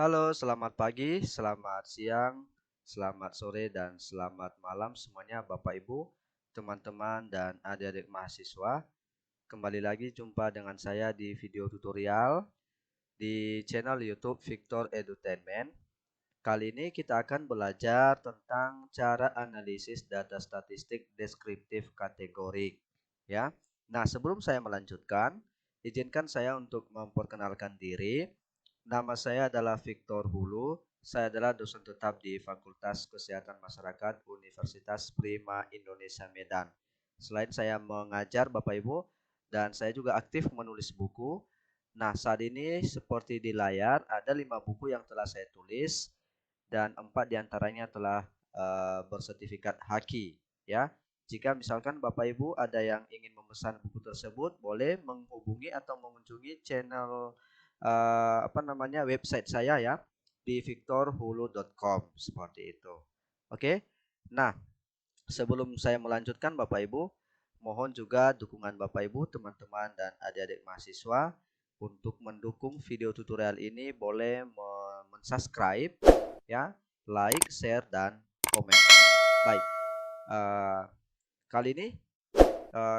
Halo, selamat pagi, selamat siang, selamat sore, dan selamat malam semuanya Bapak Ibu, teman-teman, dan adik-adik mahasiswa. Kembali lagi jumpa dengan saya di video tutorial di channel YouTube Victor Edutainment. Kali ini kita akan belajar tentang cara analisis data statistik deskriptif kategorik. Ya. Nah, sebelum saya melanjutkan, izinkan saya untuk memperkenalkan diri. Nama saya adalah Victor Hulu. Saya adalah dosen tetap di Fakultas Kesehatan Masyarakat Universitas Prima Indonesia Medan. Selain saya mengajar Bapak Ibu, dan saya juga aktif menulis buku. Nah, saat ini seperti di layar ada 5 buku yang telah saya tulis dan 4 diantaranya telah bersertifikat Haki. Ya, jika misalkan Bapak Ibu ada yang ingin memesan buku tersebut, boleh menghubungi atau mengunjungi channel website saya ya di victorhulu.com seperti itu. Oke. Nah, sebelum saya melanjutkan Bapak Ibu, mohon juga dukungan Bapak Ibu, teman-teman dan adik-adik mahasiswa untuk mendukung video tutorial ini boleh mensubscribe ya, like, share dan komen. Baik. Uh, Kali ini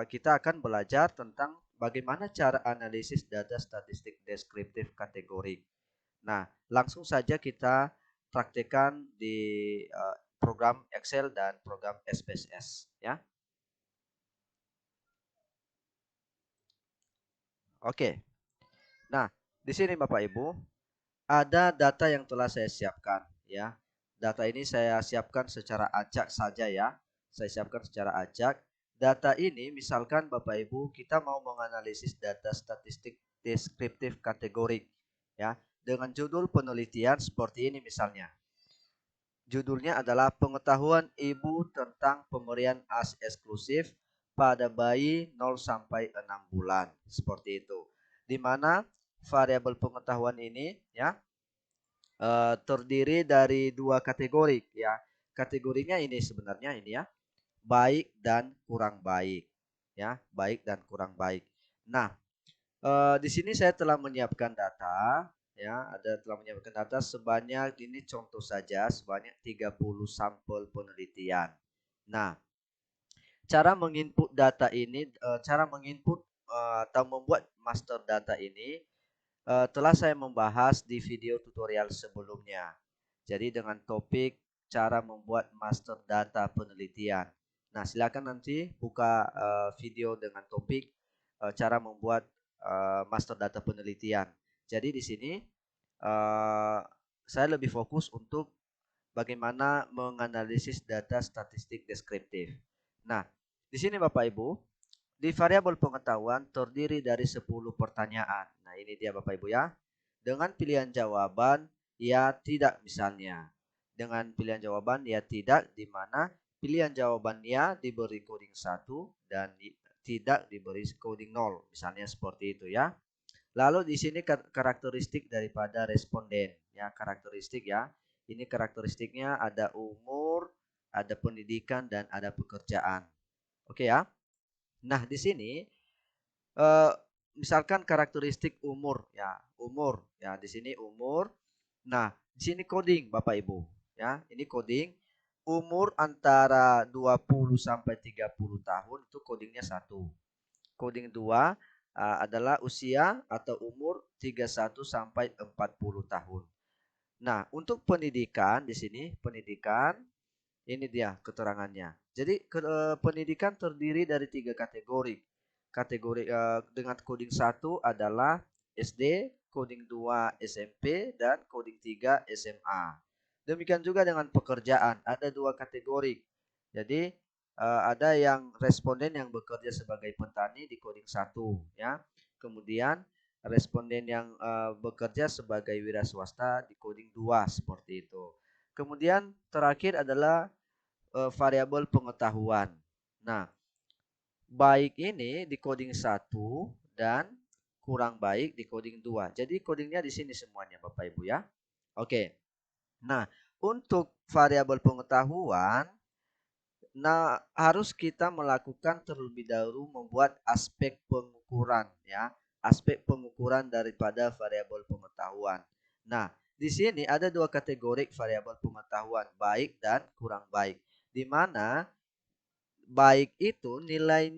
kita akan belajar tentang bagaimana cara analisis data statistik deskriptif kategorik. Nah, langsung saja kita praktekkan di program Excel dan program SPSS ya. Oke. Nah, di sini Bapak Ibu ada data yang telah saya siapkan ya. Data ini saya siapkan secara acak saja ya. Saya siapkan secara acak. Data ini misalkan Bapak Ibu kita mau menganalisis data statistik deskriptif kategorik ya dengan judul penelitian seperti ini misalnya. Judulnya adalah pengetahuan ibu tentang pemberian AS eksklusif pada bayi 0 sampai 6 bulan. Seperti itu. Di mana variabel pengetahuan ini ya terdiri dari dua kategori ya. Kategorinya ini sebenarnya ini ya, baik dan kurang baik. Ya, baik dan kurang baik. Nah, di sini saya telah menyiapkan data ya, telah menyiapkan data sebanyak ini contoh saja sebanyak 30 sampel penelitian. Nah, cara menginput data ini cara menginput atau membuat master data ini telah saya membahas di video tutorial sebelumnya. Jadi dengan topik cara membuat master data penelitian. Nah, silakan nanti buka video dengan topik cara membuat master data penelitian. Jadi di sini uh, saya lebih fokus untuk bagaimana menganalisis data statistik deskriptif. Nah, di sini Bapak Ibu, di variabel pengetahuan terdiri dari 10 pertanyaan. Nah, ini dia Bapak Ibu ya. Dengan pilihan jawaban ya tidak misalnya. Dengan pilihan jawaban ya tidak di mana pilihan jawaban ya diberi coding 1 dan tidak diberi coding 0. Misalnya seperti itu ya. Lalu di sini karakteristik daripada responden ya, karakteristik ya. Ini karakteristiknya ada umur, ada pendidikan dan ada pekerjaan. Oke ya. Nah, di sini eh, misalkan karakteristik umur ya, umur ya, di sini umur. Nah, di sini coding Bapak Ibu ya. Ini coding umur antara 20 sampai 30 tahun itu codingnya 1. Coding 2 adalah usia atau umur 31 sampai 40 tahun. Nah, untuk pendidikan di sini pendidikan ini dia keterangannya. Jadi pendidikan terdiri dari 3 kategori. Kategori dengan coding 1 adalah SD, coding 2 SMP dan coding 3 SMA. Demikian juga dengan pekerjaan, ada 2 kategori. Jadi ada yang responden yang bekerja sebagai petani di coding 1 ya. Kemudian responden yang bekerja sebagai wira swasta di coding 2 seperti itu. Kemudian terakhir adalah variabel pengetahuan. Nah, baik ini di coding 1 dan kurang baik di coding 2. Jadi codingnya di sini semuanya Bapak Ibu ya. Oke. Nah, untuk variabel pengetahuan, nah harus kita melakukan terlebih dahulu membuat aspek pengukuran ya, aspek pengukuran daripada variabel pengetahuan. Nah, di sini ada dua kategori variabel pengetahuan, baik dan kurang baik. Di mana baik itu nilai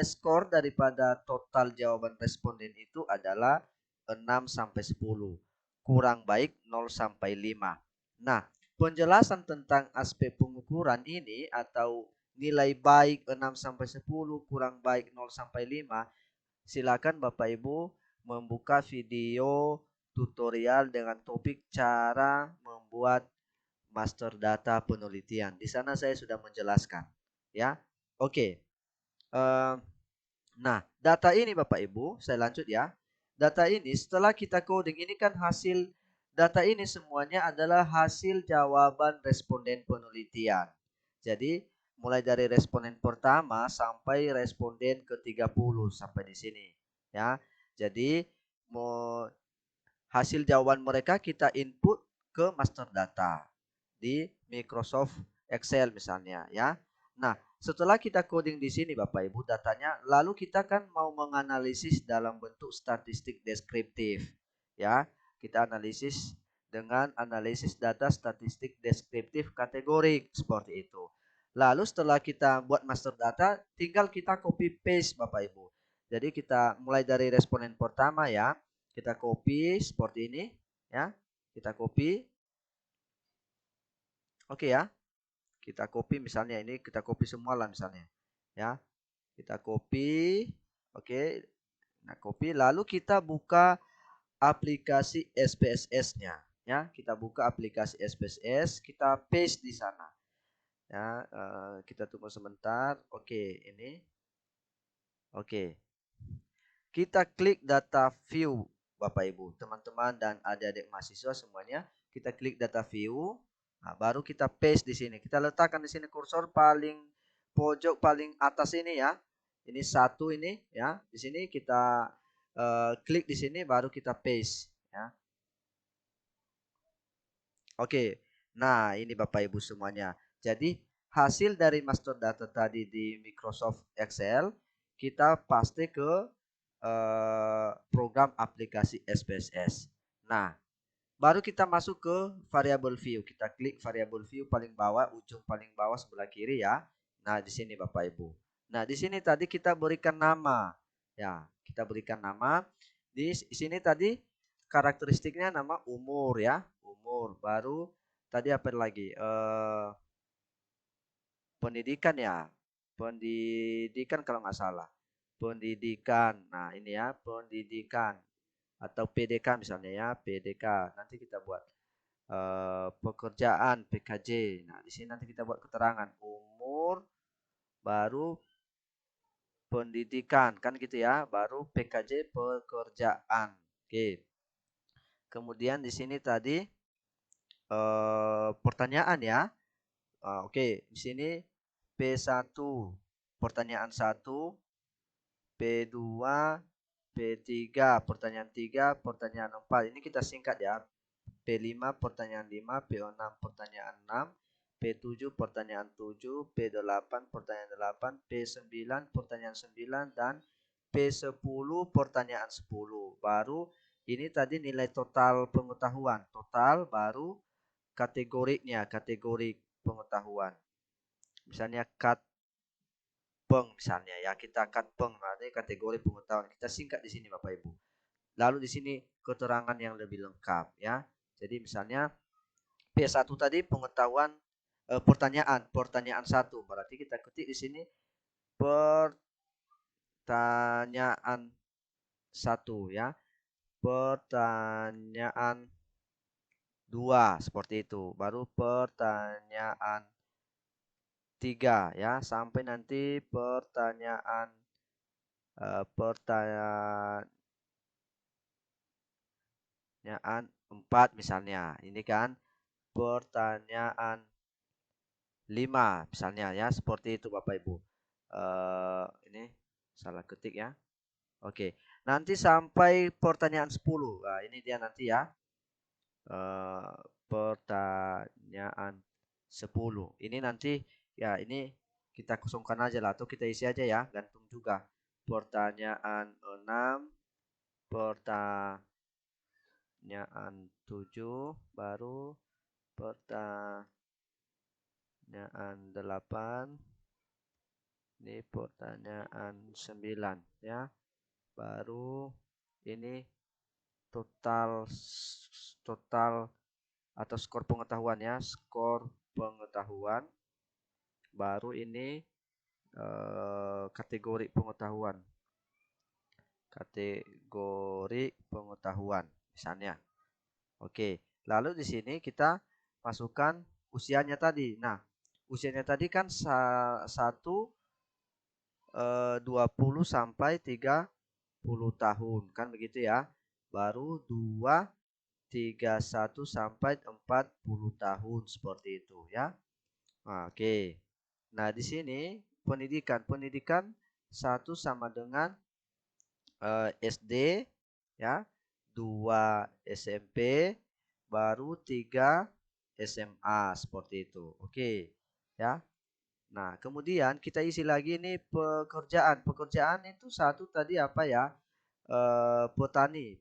skor daripada total jawaban responden itu adalah 6 sampai 10. Kurang baik 0 sampai 5. Nah, penjelasan tentang aspek pengukuran ini atau nilai baik 6 sampai 10, kurang baik 0 sampai 5, silakan Bapak Ibu membuka video tutorial dengan topik cara membuat master data penelitian. Di sana saya sudah menjelaskan, ya. Oke. Nah, data ini Bapak Ibu, saya lanjut ya. Data ini setelah kita coding, ini kan hasil data ini semuanya adalah hasil jawaban responden penelitian. Jadi, mulai dari responden pertama sampai responden ke-30 sampai di sini, ya. Jadi, hasil jawaban mereka kita input ke master data di Microsoft Excel misalnya, ya. Nah, setelah kita coding di sini Bapak Ibu datanya, lalu kita kan mau menganalisis dalam bentuk statistik deskriptif, ya. Kita analisis dengan analisis data statistik deskriptif kategorik seperti itu. Lalu setelah kita buat master data, tinggal kita copy paste Bapak Ibu. Jadi kita mulai dari responden pertama ya, kita copy seperti ini ya. Kita copy. Oke ya. Kita copy misalnya ini, kita copy semua lah misalnya. Ya. Kita copy. Oke. Nah, copy lalu kita buka aplikasi SPSS-nya ya. Kita buka aplikasi SPSS, kita paste di sana. Ya, kita tunggu sebentar. Oke, ini. Oke. Kita klik data view Bapak Ibu, teman-teman dan adik-adik mahasiswa semuanya, kita klik data view. Nah, baru kita paste di sini. Kita letakkan di sini kursor paling pojok paling atas ini ya. Ini satu ini ya. Di sini kita klik di sini baru kita paste ya. Oke. Nah, ini Bapak Ibu semuanya. Jadi, hasil dari master data tadi di Microsoft Excel kita paste ke program aplikasi SPSS. Nah, baru kita masuk ke variable view. Kita klik variable view paling bawah, ujung paling bawah sebelah kiri ya. Nah, di sini Bapak Ibu. Nah, di sini tadi kita berikan nama. Ya, kita berikan nama. Di sini tadi karakteristiknya nama umur ya, umur. Baru tadi apa lagi? Pendidikan ya. Pendidikan kalau nggak salah. Pendidikan. Nah, ini ya, pendidikan atau PDK misalnya ya, PDK. Nanti kita buat pekerjaan PKJ. Nah, di sini nanti kita buat keterangan umur baru pendidikan kan gitu ya, baru PKJ pekerjaan. Oke. Kemudian di sini tadi pertanyaan ya. Oke, di sini P1 pertanyaan 1, P2, P3 pertanyaan 3, pertanyaan 4. Ini kita singkat ya. P5 pertanyaan 5, P6 pertanyaan 6, P7 pertanyaan 7, P8 pertanyaan 8, P9 pertanyaan 9 dan P10 pertanyaan 10. Baru ini tadi nilai total pengetahuan. Total baru kategorinya, kategori pengetahuan. Misalnya cut peng misalnya ya, kita cut peng, artinya kategori pengetahuan. Kita singkat di sini Bapak Ibu. Lalu di sini keterangan yang lebih lengkap ya. Jadi misalnya P1 tadi pengetahuan pertanyaan 1. Berarti kita ketik di sini pertanyaan 1 ya. Pertanyaan 2 seperti itu. Baru pertanyaan 3 ya, sampai nanti pertanyaan pertanyaan 4 misalnya. Ini kan pertanyaan 5 misalnya ya, seperti itu Bapak Ibu. Ini salah ketik ya. Oke, nanti sampai pertanyaan 10. Nah, ini dia nanti ya. Pertanyaan 10. Ini nanti ya, ini kita kosongkan aja lah atau kita isi aja ya, gantung juga. Pertanyaan 6, pertanyaan pertanyaan 7, baru pertanyaan 8, ini pertanyaan 9 ya. Baru ini total atau skor pengetahuan ya, skor pengetahuan. Baru ini kategori pengetahuan. Kategori pengetahuan misalnya. Oke, lalu di sini kita masukkan usianya tadi. Nah, usianya tadi kan 20 sampai 30 tahun kan begitu ya. Baru 2 31 sampai 40 tahun seperti itu ya. Nah, oke. Nah, di sini pendidikan 1 sama dengan SD ya, 2 SMP, baru 3 SMA seperti itu. Oke, ya. Nah, kemudian kita isi lagi nih pekerjaan. Pekerjaan itu satu tadi apa ya? Petani.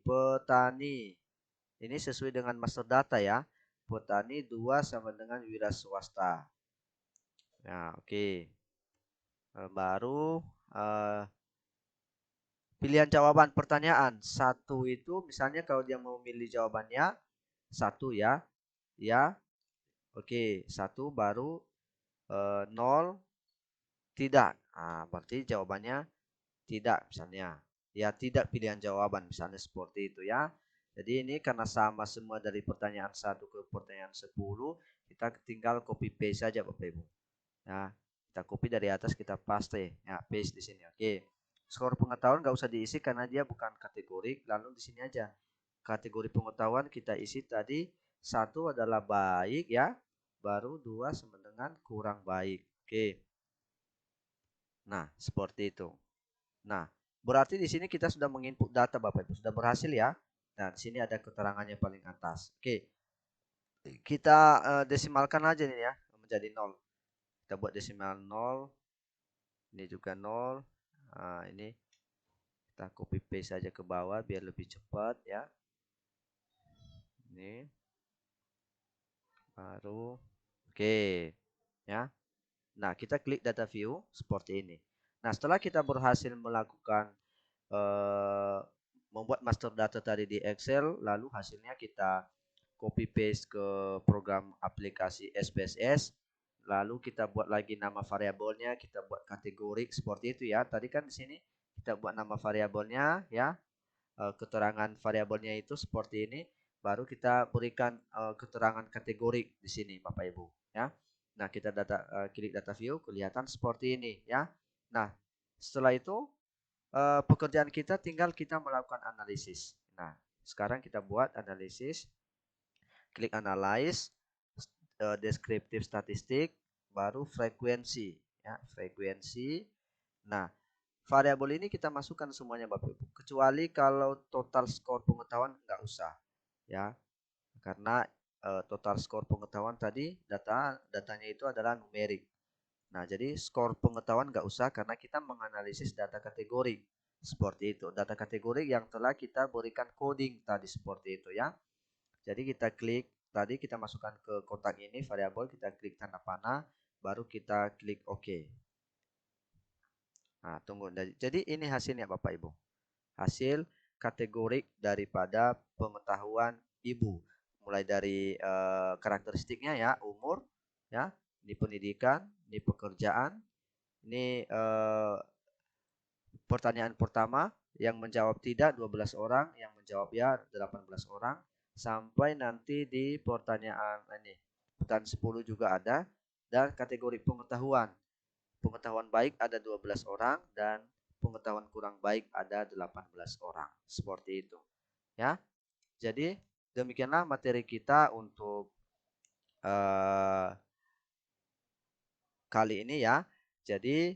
Ini sesuai dengan master data ya. Petani 2 sama dengan wira swasta. Ya, oke. Baru pilihan jawaban pertanyaan. Satu itu misalnya kalau dia mau milih jawabannya satu ya. Ya. Oke, satu baru 0 tidak. Nah, berarti jawabannya tidak misalnya. Ya, tidak pilihan jawaban misalnya seperti itu ya. Jadi ini karena sama semua dari pertanyaan 1 ke pertanyaan 10, kita tinggal copy paste saja Bapak Ibu. Ya, kita copy dari atas, kita paste. Ya, paste di sini. Oke. Skor pengetahuan nggak usah diisi karena dia bukan kategori. Lalu di sini aja. Kategori pengetahuan kita isi tadi, satu adalah baik ya. Baru 2 sama dengan kurang baik. Oke. Nah, seperti itu. Nah, berarti di sini kita sudah menginput data Bapak Ibu, sudah berhasil ya. Nah, di sini ada keterangannya paling atas. Oke. Kita desimalkan aja nih ya menjadi 0. Kita buat desimal 0. Ini juga 0. Nah, ini kita copy paste saja ke bawah biar lebih cepat ya. Ini baru oke ya. Nah, kita klik data view seperti ini. Nah, setelah kita berhasil melakukan membuat master data tadi di Excel, lalu hasilnya kita copy paste ke program aplikasi SPSS, lalu kita buat lagi nama variabelnya, kita buat kategori seperti itu ya. Tadi kan di sini kita buat nama variabelnya ya, keterangan variabelnya itu seperti ini, baru kita berikan keterangan kategori di sini Bapak Ibu ya. Nah, kita klik data view, kelihatan seperti ini ya. Nah, setelah itu pekerjaan kita tinggal kita melakukan analisis. Nah, sekarang kita buat analisis, klik analyze, deskriptif statistik, baru frekuensi ya, frekuensi. Nah, variabel ini kita masukkan semuanya Bapak Ibu, kecuali kalau total skor pengetahuan nggak usah ya, karena total skor pengetahuan tadi datanya itu adalah numerik. Nah, jadi skor pengetahuan nggak usah karena kita menganalisis data kategori. Seperti itu, data kategori yang telah kita berikan coding tadi seperti itu ya. Jadi kita klik, tadi kita masukkan ke kotak ini variabel, kita klik tanda panah, baru kita klik OK. Nah, tunggu. Jadi ini hasilnya Bapak Ibu. Hasil kategori daripada pengetahuan Ibu. Mulai dari karakteristiknya ya, umur, ya, ini pendidikan, ini pekerjaan, ini pertanyaan pertama yang menjawab tidak 12 orang, yang menjawab ya 18 orang, sampai nanti di pertanyaan ini pertanyaan 10 juga ada, dan kategori pengetahuan. Pengetahuan baik ada 12 orang dan pengetahuan kurang baik ada 18 orang. Seperti itu. Ya. Jadi demikianlah materi kita untuk kali ini ya. Jadi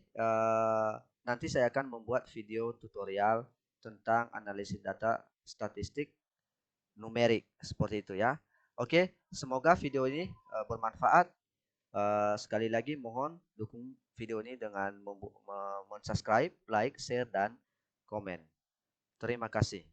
nanti saya akan membuat video tutorial tentang analisis data statistik numerik seperti itu ya. Oke, semoga video ini bermanfaat. Sekali lagi mohon dukung video ini dengan subscribe, like, share, dan komen. Terima kasih.